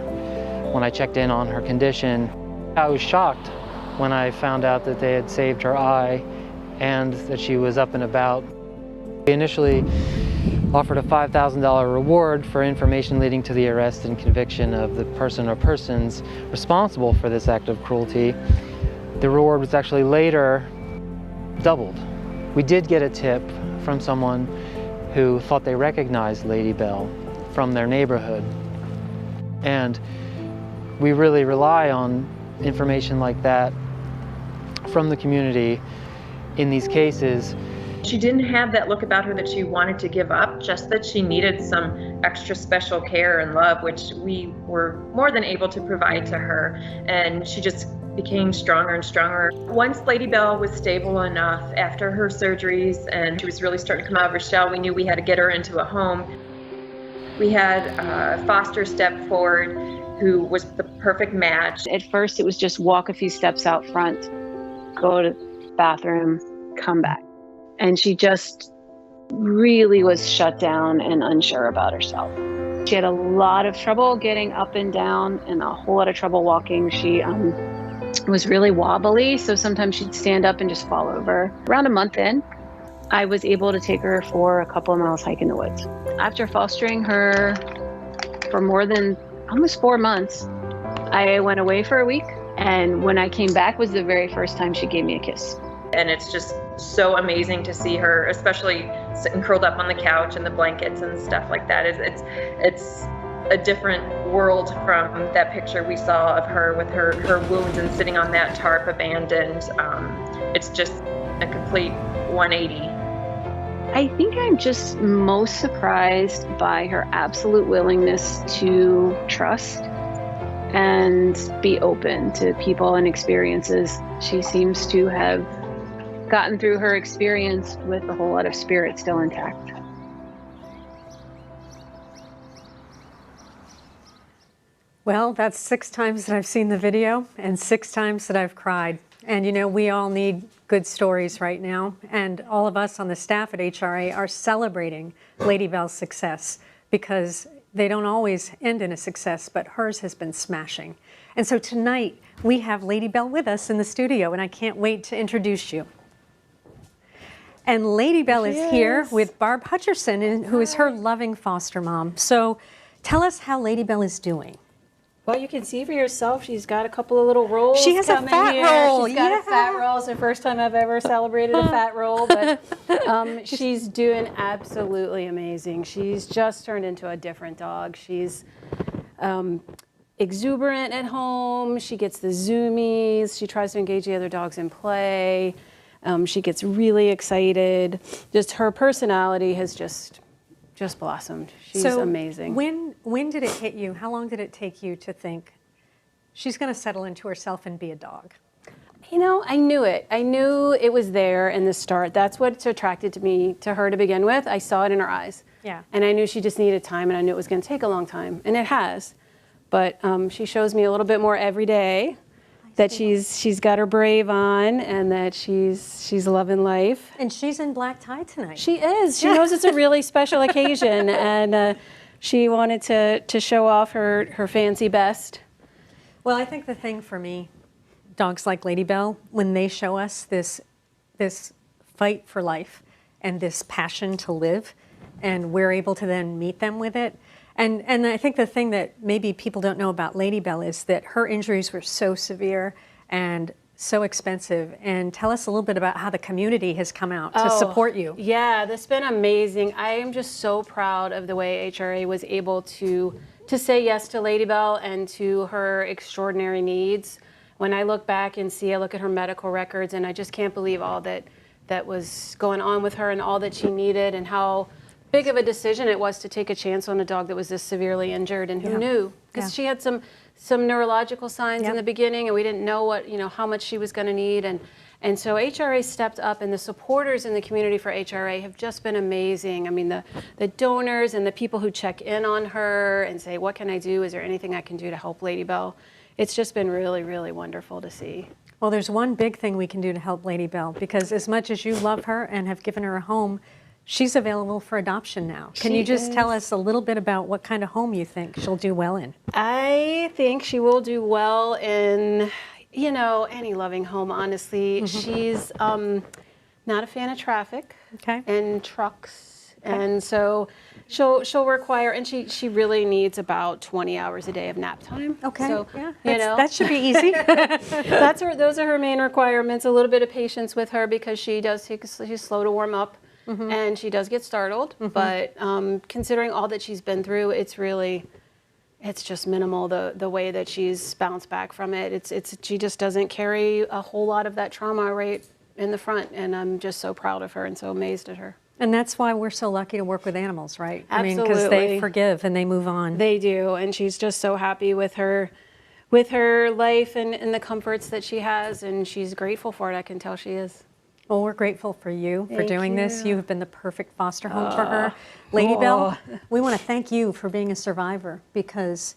when I checked in on her condition, I was shocked when I found out that they had saved her eye and that she was up and about. We initially offered a $5,000 reward for information leading to the arrest and conviction of the person or persons responsible for this act of cruelty. The reward was actually later doubled. We did get a tip from someone who thought they recognized Lady Bell from their neighborhood. And we really rely on information like that from the community in these cases. She didn't have that look about her that she wanted to give up, just that she needed some extra special care and love, which we were more than able to provide to her. And she just became stronger and stronger. Once Lady Bell was stable enough after her surgeries and she was really starting to come out of her shell, we knew we had to get her into a home. We had a foster step forward who was the perfect match. At first, it was just walk a few steps out front, go to the bathroom, come back. And she just really was shut down and unsure about herself. She had a lot of trouble getting up and down and a whole lot of trouble walking. She was really wobbly, so sometimes she'd stand up and just fall over. Around a month in, I was able to take her for a couple of miles hike in the woods. After fostering her for more than almost 4 months, I went away for a week, and when I came back was the very first time she gave me a kiss. And it's just so amazing to see her, especially sitting curled up on the couch and the blankets and stuff like that. It's a different world from that picture we saw of her with her wounds and sitting on that tarp abandoned. It's just a complete 180. I think I'm just most surprised by her absolute willingness to trust and be open to people and experiences. She seems to have gotten through her experience with a whole lot of spirit still intact. Well, that's 6 times that I've seen the video and 6 times that I've cried. And you know, we all need good stories right now. And all of us on the staff at HRA are celebrating Lady Bell's success because they don't always end in a success, but hers has been smashing. And so tonight we have Lady Bell with us in the studio, and I can't wait to introduce you. And Lady Bell is here with Barb Hutcherson, who is her loving foster mom. So tell us how Lady Bell is doing. Well, you can see for yourself, she's got a couple of little rolls. She has a fat roll. She's got a fat roll. It's the first time I've ever celebrated a fat roll, but she's doing absolutely amazing. She's just turned into a different dog. She's exuberant at home. She gets the zoomies. She tries to engage the other dogs in play. She gets really excited. Just her personality has just blossomed. She's amazing. When did it hit you? How long did it take you to think she's going to settle into herself and be a dog? You know, I knew it. I knew it was there in the start. That's what attracted me to her to begin with. I saw it in her eyes. Yeah. And I knew she just needed time, and I knew it was going to take a long time, and it has. But she shows me a little bit more every day that she's got her brave on and that she's loving life. And she's in black tie tonight. She is. She knows it's a really special occasion, and she wanted to show off her fancy best. Well, I think the thing for me, dogs like Lady Bell, when they show us this fight for life and this passion to live, and we're able to then meet them with it. And I think the thing that maybe people don't know about Lady Bell is that her injuries were so severe and so expensive. And tell us a little bit about how the community has come out to support you. Yeah, that's been amazing. I am just so proud of the way HRA was able to say yes to Lady Bell and to her extraordinary needs. When I look back and I look at her medical records, and I just can't believe all that was going on with her and all that she needed, and how big of a decision it was to take a chance on a dog that was this severely injured, and who knew? Because she had some neurological signs in the beginning, and we didn't know how much she was going to need, and so HRA stepped up, and the supporters in the community for HRA have just been amazing. I mean, the donors and the people who check in on her and say, what can I do? Is there anything I can do to help Lady Bell? It's just been really, really wonderful to see. Well, there's one big thing we can do to help Lady Bell, because as much as you love her and have given her a home, she's available for adoption now. Can you just tell us a little bit about what kind of home you think she'll do well in? I think she will do well in, any loving home, honestly. She's not a fan of traffic and trucks. And so she'll require, and she really needs about 20 hours a day of nap time. Okay, so, that should be easy. Those are her main requirements. A little bit of patience with her, because she's slow to warm up. Mm-hmm. And she does get startled, but considering all that she's been through, it's just minimal, the way that she's bounced back from it. She just doesn't carry a whole lot of that trauma right in the front, and I'm just so proud of her and so amazed at her. And that's why we're so lucky to work with animals, right? Absolutely. I mean, because they forgive and they move on. They do, and she's just so happy with her life and the comforts that she has, and she's grateful for it. I can tell she is. Well, we're grateful for you for doing this. You have been the perfect foster home for her. Oh. Lady Bell, we want to thank you for being a survivor, because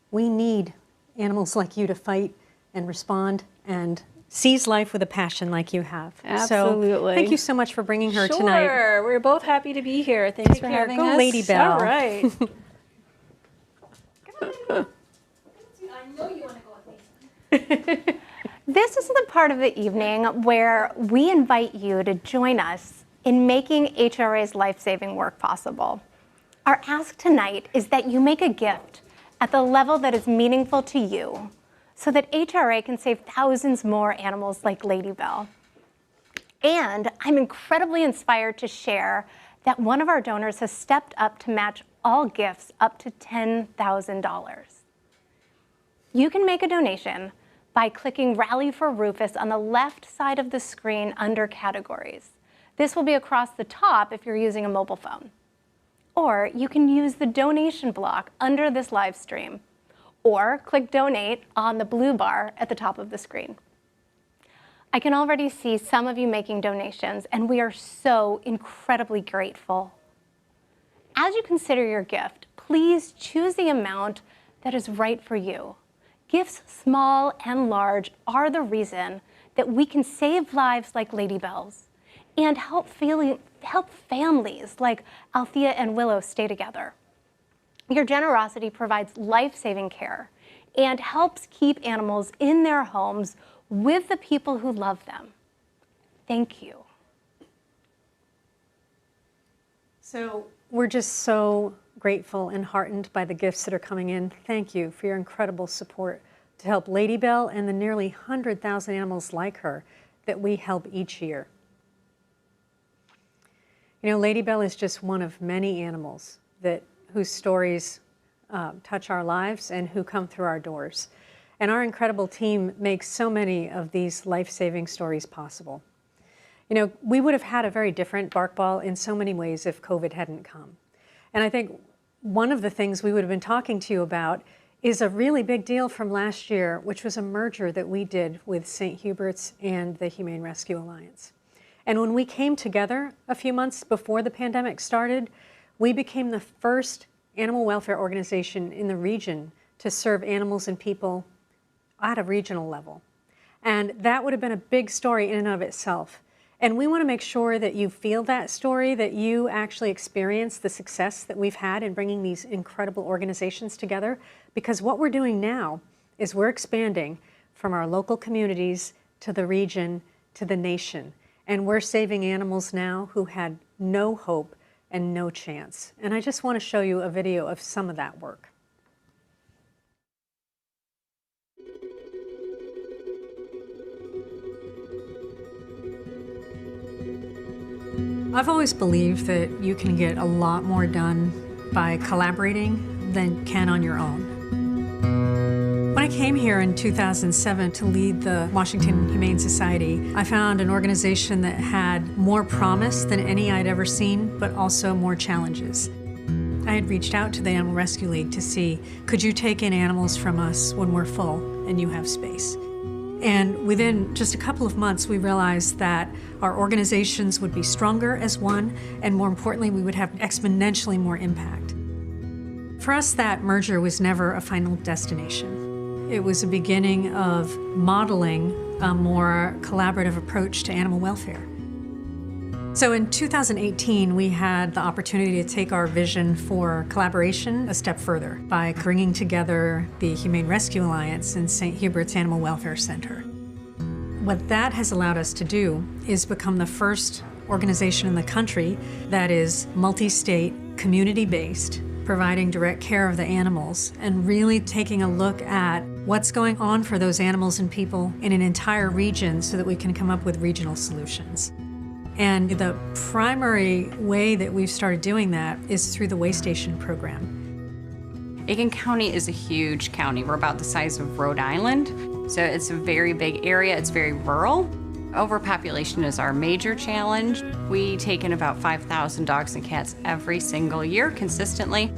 we need animals like you to fight and respond and seize life with a passion like you have. Absolutely. So thank you so much for bringing her tonight. Sure. We're both happy to be here. Thanks for having us. Go Lady Bell. All right. I know you want to go with me. This is the part of the evening where we invite you to join us in making HRA's life-saving work possible. Our ask tonight is that you make a gift at the level that is meaningful to you so that HRA can save thousands more animals like Lady Bell. And I'm incredibly inspired to share that one of our donors has stepped up to match all gifts up to $10,000. You can make a donation by clicking Rally for Rufus on the left side of the screen under Categories. This will be across the top if you're using a mobile phone. Or you can use the donation block under this live stream, or click Donate on the blue bar at the top of the screen. I can already see some of you making donations, and we are so incredibly grateful. As you consider your gift, please choose the amount that is right for you. Gifts small and large are the reason that we can save lives like Lady Bell's and help families like Althea and Willow stay together. Your generosity provides life-saving care and helps keep animals in their homes with the people who love them. Thank you. So we're just so grateful and heartened by the gifts that are coming in. Thank you for your incredible support to help Lady Bell and the nearly 100,000 animals like her that we help each year. You know, Lady Bell is just one of many animals whose stories touch our lives and who come through our doors. And our incredible team makes so many of these life-saving stories possible. You know, we would have had a very different Bark Ball in so many ways if COVID hadn't come. And I think one of the things we would have been talking to you about is a really big deal from last year, which was a merger that we did with St. Hubert's and the Humane Rescue Alliance. And when we came together a few months before the pandemic started, we became the first animal welfare organization in the region to serve animals and people at a regional level. And that would have been a big story in and of itself. And we want to make sure that you feel that story, that you actually experience the success that we've had in bringing these incredible organizations together, because what we're doing now is we're expanding from our local communities to the region to the nation. And we're saving animals now who had no hope and no chance. And I just want to show you a video of some of that work. I've always believed that you can get a lot more done by collaborating than you can on your own. When I came here in 2007 to lead the Washington Humane Society, I found an organization that had more promise than any I'd ever seen, but also more challenges. I had reached out to the Animal Rescue League to see, could you take in animals from us when we're full and you have space? And within just a couple of months, we realized that our organizations would be stronger as one, and more importantly, we would have exponentially more impact. For us, that merger was never a final destination. It was a beginning of modeling a more collaborative approach to animal welfare. So in 2018, we had the opportunity to take our vision for collaboration a step further by bringing together the Humane Rescue Alliance and St. Hubert's Animal Welfare Center. What that has allowed us to do is become the first organization in the country that is multi-state, community-based, providing direct care of the animals and really taking a look at what's going on for those animals and people in an entire region so that we can come up with regional solutions. And the primary way that we've started doing that is through the Way Station program. Aiken County is a huge county. We're about the size of Rhode Island, so it's a very big area. It's very rural. Overpopulation is our major challenge. We take in about 5,000 dogs and cats every single year consistently.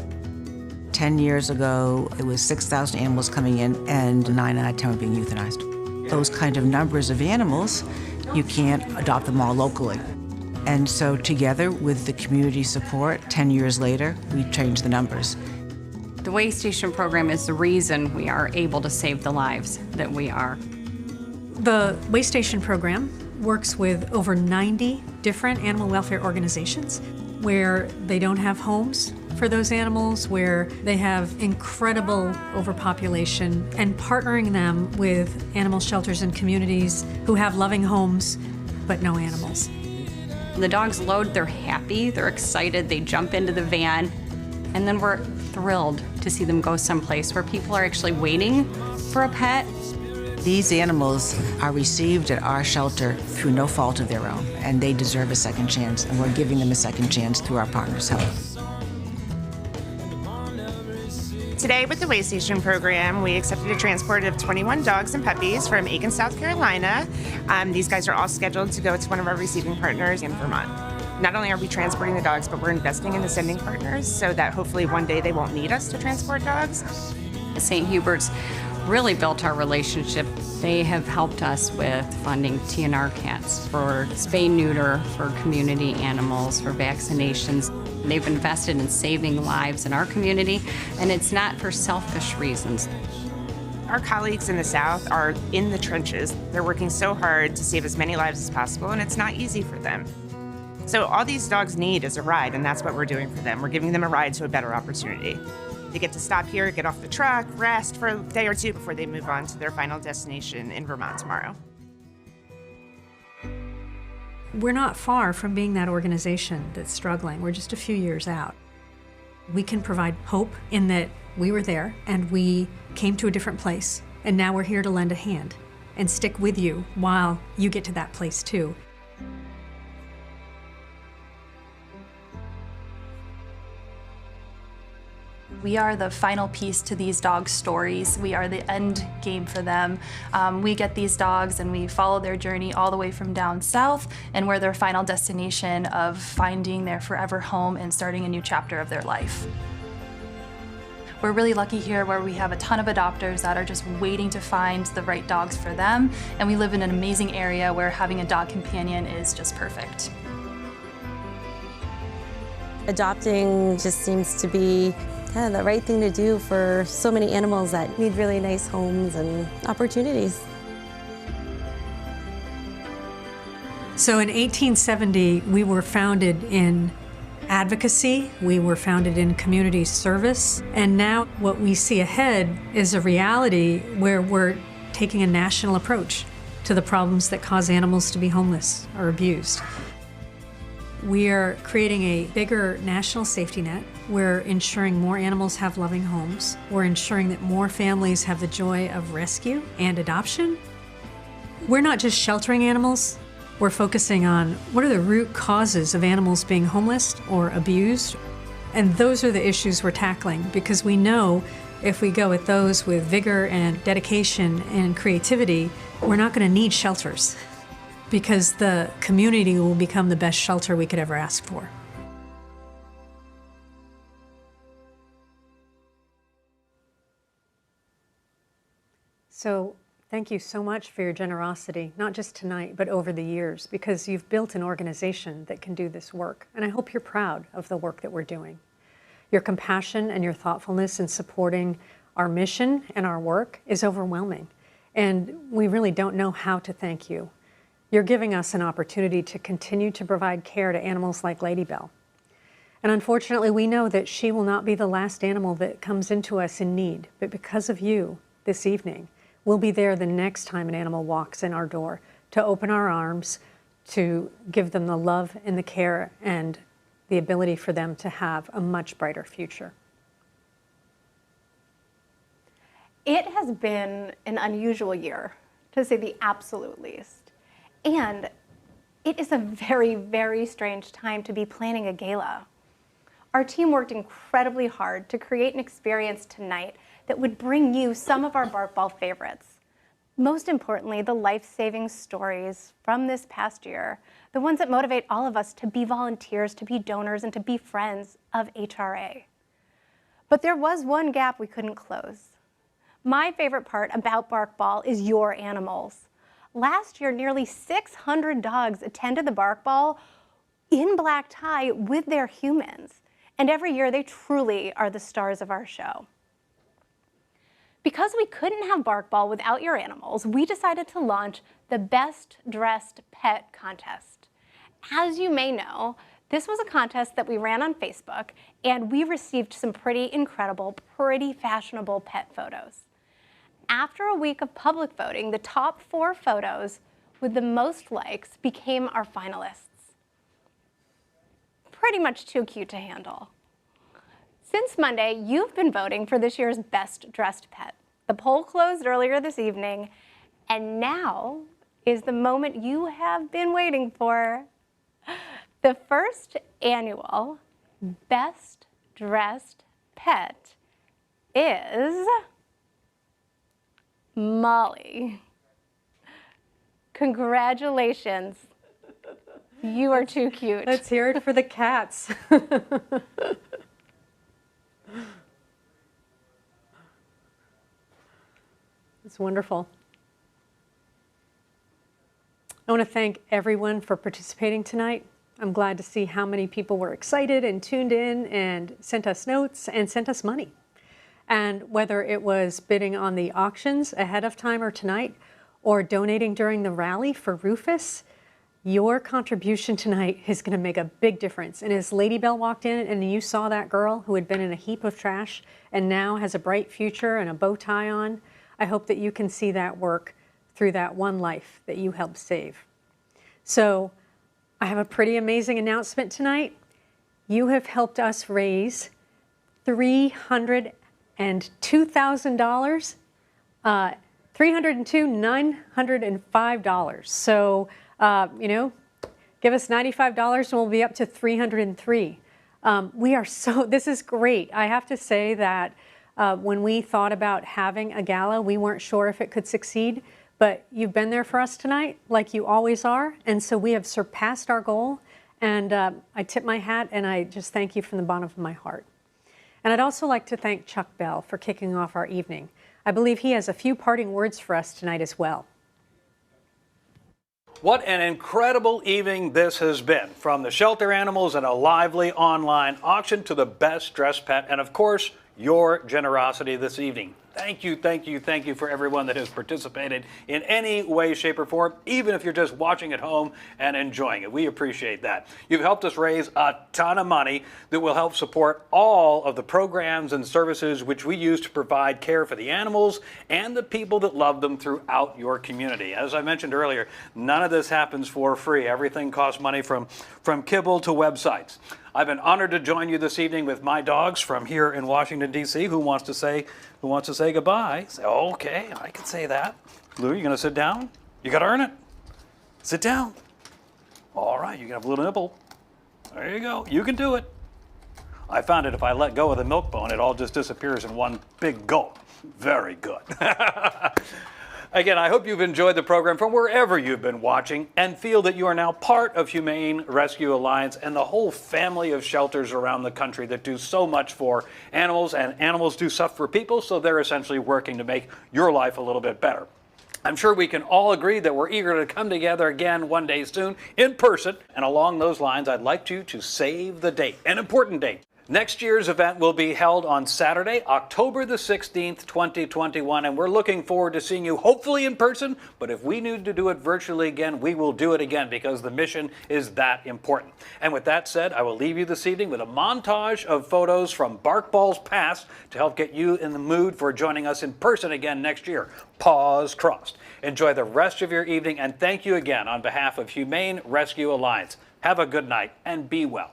10 years ago, it was 6,000 animals coming in and 9 out of 10 were being euthanized. Those kind of numbers of animals, you can't adopt them all locally. And so together with the community support, 10 years later, we changed the numbers. The Way Station program is the reason we are able to save the lives that we are. The Way Station program works with over 90 different animal welfare organizations where they don't have homes for those animals, where they have incredible overpopulation, and partnering them with animal shelters and communities who have loving homes but no animals. The dogs load, they're happy, they're excited, they jump into the van, and then we're thrilled to see them go someplace where people are actually waiting for a pet. These animals are received at our shelter through no fault of their own, and they deserve a second chance, and we're giving them a second chance through our partners' help. Today with the Way Station program, we accepted a transport of 21 dogs and puppies from Aiken, South Carolina. These guys are all scheduled to go to one of our receiving partners in Vermont. Not only are we transporting the dogs, but we're investing in the sending partners so that hopefully one day they won't need us to transport dogs. St. Hubert's really built our relationship. They have helped us with funding TNR cats for spay neuter, for community animals, for vaccinations. They've invested in saving lives in our community, and it's not for selfish reasons. Our colleagues in the South are in the trenches. They're working so hard to save as many lives as possible, and it's not easy for them. So all these dogs need is a ride, and that's what we're doing for them. We're giving them a ride to a better opportunity. They get to stop here, get off the truck, rest for a day or two before they move on to their final destination in Vermont tomorrow. We're not far from being that organization that's struggling. We're just a few years out. We can provide hope in that we were there and we came to a different place, and now we're here to lend a hand and stick with you while you get to that place too. We are the final piece to these dogs' stories. We are the end game for them. We get these dogs and we follow their journey all the way from down south, and we're their final destination of finding their forever home and starting a new chapter of their life. We're really lucky here where we have a ton of adopters that are just waiting to find the right dogs for them, and we live in an amazing area where having a dog companion is just perfect. Adopting just seems to be kind of the right thing to do for so many animals that need really nice homes and opportunities. So in 1870, we were founded in advocacy, we were founded in community service, and now what we see ahead is a reality where we're taking a national approach to the problems that cause animals to be homeless or abused. We are creating a bigger national safety net. We're ensuring more animals have loving homes. We're ensuring that more families have the joy of rescue and adoption. We're not just sheltering animals. We're focusing on what are the root causes of animals being homeless or abused. And those are the issues we're tackling, because we know if we go at those with vigor and dedication and creativity, we're not going to need shelters, because the community will become the best shelter we could ever ask for. So thank you so much for your generosity, not just tonight, but over the years, because you've built an organization that can do this work. And I hope you're proud of the work that we're doing. Your compassion and your thoughtfulness in supporting our mission and our work is overwhelming. And we really don't know how to thank you. You're giving us an opportunity to continue to provide care to animals like Lady Bell. And unfortunately, we know that she will not be the last animal that comes into us in need. But because of you this evening, we'll be there the next time an animal walks in our door to open our arms, to give them the love and the care and the ability for them to have a much brighter future. It has been an unusual year, to say the absolute least. And it is a very, very strange time to be planning a gala. Our team worked incredibly hard to create an experience tonight that would bring you some of our Bark Ball favorites. Most importantly, the life-saving stories from this past year, the ones that motivate all of us to be volunteers, to be donors, and to be friends of HRA. But there was one gap we couldn't close. My favorite part about Bark Ball is your animals. Last year, nearly 600 dogs attended the Bark Ball in black tie with their humans. And every year, they truly are the stars of our show. Because we couldn't have Bark Ball without your animals, we decided to launch the Best Dressed Pet Contest. As you may know, this was a contest that we ran on Facebook, and we received some pretty incredible, pretty fashionable pet photos. After a week of public voting, the top 4 photos with the most likes became our finalists. pretty much too cute to handle. Since Monday, you've been voting for this year's Best Dressed Pet. The poll closed earlier this evening, and now is the moment you have been waiting for. The first annual Best Dressed Pet is Molly. Congratulations. You are too cute. Let's hear it for the cats. It's wonderful. I want to thank everyone for participating tonight. I'm glad to see how many people were excited and tuned in and sent us notes and sent us money. And whether it was bidding on the auctions ahead of time or tonight, or donating during the rally for Rufus, your contribution tonight is going to make a big difference. And as Lady Bell walked in and you saw that girl who had been in a heap of trash and now has a bright future and a bow tie on, I hope that you can see that work through that one life that you helped save. So I have a pretty amazing announcement tonight. You have helped us raise $302,000, $302,905. So, give us $95 and we'll be up to $303. This is great. I have to say that when we thought about having a gala, we weren't sure if it could succeed, but you've been there for us tonight, like you always are, and so we have surpassed our goal, and I tip my hat and I just thank you from the bottom of my heart. And I'd also like to thank Chuck Bell for kicking off our evening. I believe he has a few parting words for us tonight as well. What an incredible evening this has been, from the shelter animals and a lively online auction to the best dressed pet, and of course, your generosity this evening. Thank you, thank you, thank you for everyone that has participated in any way, shape, or form, even if you're just watching at home and enjoying it. We appreciate that. You've helped us raise a ton of money that will help support all of the programs and services which we use to provide care for the animals and the people that love them throughout your community. As I mentioned earlier, none of this happens for free. Everything costs money, from kibble to websites. I've been honored to join you this evening with my dogs from here in Washington, D.C. Who wants to say goodbye? Say, okay, I can say that. Lou, you gonna sit down? You gotta earn it. Sit down. All right, you can have a little nibble. There you go. You can do it. I found it if I let go of the milk bone, it all just disappears in one big gulp. Very good. Again, I hope you've enjoyed the program from wherever you've been watching and feel that you are now part of Humane Rescue Alliance and the whole family of shelters around the country that do so much for animals, and animals do stuff for people, so they're essentially working to make your life a little bit better. I'm sure we can all agree that we're eager to come together again one day soon in person, and along those lines, I'd like you to save the date, an important date. Next year's event will be held on Saturday, October the 16th, 2021, and we're looking forward to seeing you hopefully in person, but if we need to do it virtually again, we will do it again because the mission is that important. And with that said, I will leave you this evening with a montage of photos from Bark Ball's past to help get you in the mood for joining us in person again next year. Paws crossed. Enjoy the rest of your evening, and thank you again on behalf of Humane Rescue Alliance. Have a good night and be well.